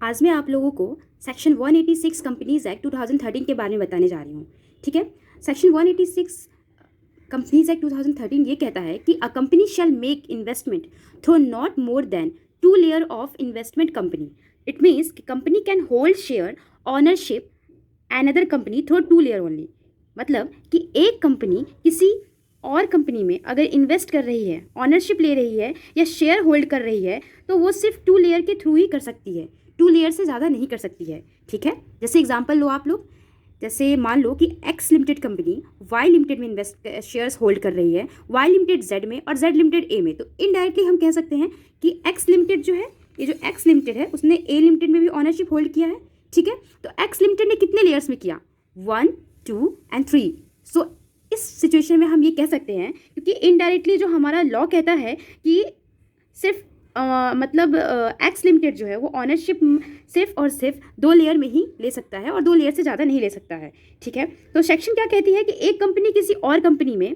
आज मैं आप लोगों को सेक्शन 186 कंपनीज एक्ट 2013 के बारे में बताने जा रही हूँ। ठीक है, सेक्शन 186 कंपनीज एक्ट 2013 ये कहता है कि a company shall make investment through not more than 2 layer of investment company. It means कि company can hold share ownership another company through 2 layer only. मतलब कि एक कंपनी किसी और कंपनी में अगर इन्वेस्ट कर रही है, ऑनरशिप ले रही है या शेयर होल्ड कर रही है, तो वो सिर्फ 2 लेयर के थ्रू ही कर सकती है, 2 लेयर से ज़्यादा नहीं कर सकती है। ठीक है, जैसे एग्जांपल लो आप लोग, जैसे मान लो कि X limited company Y limited में इन्वेस्ट शेयर्स होल्ड कर रही है, वाई लिमिटेड जेड में और जेड लिमिटेड ए में। तो इनडायरेक्टली हम कह सकते हैं कि एक्स लिमिटेड जो है, ये जो एक्स लिमिटेड है, उसने ए लिमिटेड में भी ऑनरशिप होल्ड किया है। ठीक है, तो एक्स लिमिटेड ने कितने लेयर्स में किया? 1, 2 एंड 3। सो इस सिचुएशन में हम ये कह सकते हैं, क्योंकि इनडायरेक्टली जो हमारा लॉ कहता है कि सिर्फ मतलब एक्स लिमिटेड जो है वो ऑनरशिप सिर्फ और सिर्फ 2 लेयर में ही ले सकता है और 2 लेयर से ज़्यादा नहीं ले सकता है। ठीक है, तो सेक्शन क्या कहती है कि एक कंपनी किसी और कंपनी में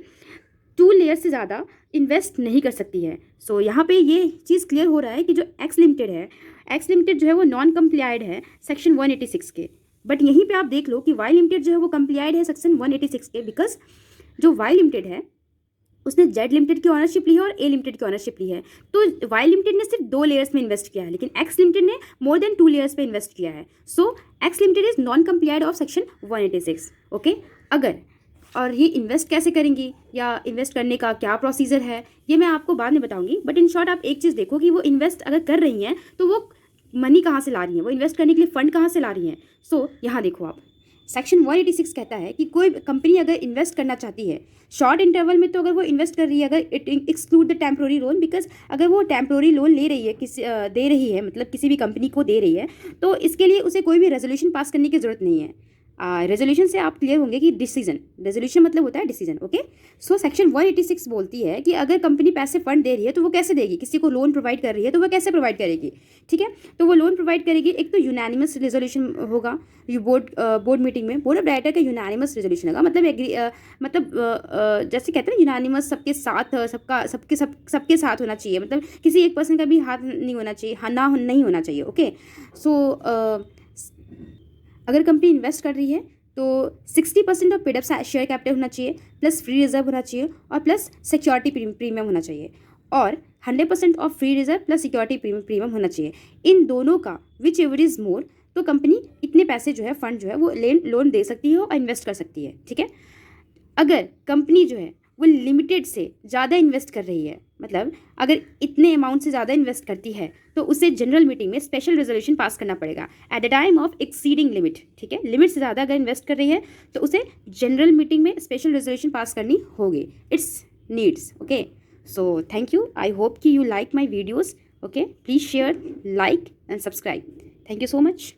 2 लेयर से ज़्यादा इन्वेस्ट नहीं कर सकती है। सो यहाँ पे ये चीज़ क्लियर हो रहा है कि जो एक्स लिमिटेड है, एक्स लिमिटेड जो है वो नॉन कंप्लाइड है सेक्शन 186 के। बट यहीं पे आप देख लो कि वाई लिमिटेड जो है वो कंप्लाइड है सेक्शन 186 के, बिकॉज जो वाई लिमिटेड है उसने जेड लिमिटेड की ऑनरशिप ली है और ए लिमिटेड की ऑनरशिप ली है। तो वाई लिमिटेड ने सिर्फ 2 लेयर्स में इन्वेस्ट किया है, लेकिन एक्स लिमिटेड ने मोर देन 2 लेयर्स पे इन्वेस्ट किया है। So X limited is non complied of section 186। Okay, अगर और ये इन्वेस्ट कैसे करेंगी या इन्वेस्ट करने का क्या प्रोसीजर है, ये मैं आपको बाद में बताऊंगी। बट इन शॉर्ट आप एक चीज़ देखो कि वो इन्वेस्ट अगर कर रही हैं तो वो मनी कहाँ से ला रही हैं, वो इन्वेस्ट करने के लिए फंड कहाँ से ला रही हैं। सो यहाँ देखो आप, सेक्शन 186 कहता है कि कोई कंपनी अगर इन्वेस्ट करना चाहती है शॉर्ट इंटरवल में, तो अगर वो इन्वेस्ट कर रही है, अगर it exclude the temporary loan, because अगर वो टेम्प्रोरी लोन ले रही है, दे रही है, मतलब किसी भी कंपनी को दे रही है, तो इसके लिए उसे कोई भी रेजोल्यूशन पास करने की जरूरत नहीं है। रेजोल्यूशन से आप क्लियर होंगे कि डिसीजन, रेजोल्यूशन मतलब होता है डिसीजन। ओके, सो सेक्शन 186 बोलती है कि अगर कंपनी पैसे फंड दे रही है तो वो कैसे देगी, किसी को लोन प्रोवाइड कर रही है तो वो कैसे प्रोवाइड करेगी। ठीक है, तो वो लोन प्रोवाइड करेगी, एक तो यूनानिमस रेजोल्यूशन होगा, ये बोर्ड मीटिंग में बोर्ड ऑफ डायरेक्टर का यूनानिमस रेजोल्यूशन होगा। मतलब जैसे कहते हैं यूनानिमस, सबके साथ, सबके साथ होना चाहिए, मतलब किसी एक पर्सन का भी हाथ नहीं होना चाहिए, नहीं होना चाहिए। ओके, सो अगर कंपनी इन्वेस्ट कर रही है तो 60% of paid up share capital होना चाहिए, प्लस फ्री रिजर्व होना चाहिए और प्लस सिक्योरिटी प्रीमियम होना चाहिए, और 100% of free reserve plus security premium होना चाहिए। इन दोनों का विच एवर इज मोर, तो कंपनी इतने पैसे जो है, फंड जो है वो लोन दे सकती है और इन्वेस्ट कर सकती है। ठीक है, अगर कंपनी जो है वो लिमिटेड से ज़्यादा इन्वेस्ट कर रही है, मतलब अगर इतने अमाउंट से ज़्यादा इन्वेस्ट करती है, तो उसे जनरल मीटिंग में स्पेशल रेजोल्यूशन पास करना पड़ेगा at the time of exceeding limit. ठीक है, लिमिट से ज़्यादा अगर इन्वेस्ट कर रही है तो उसे जनरल मीटिंग में स्पेशल रेजोल्यूशन पास करनी होगी। It's needs. Okay, so thank you, I hope कि you like my videos. Okay, please share, like and subscribe. Thank you so much.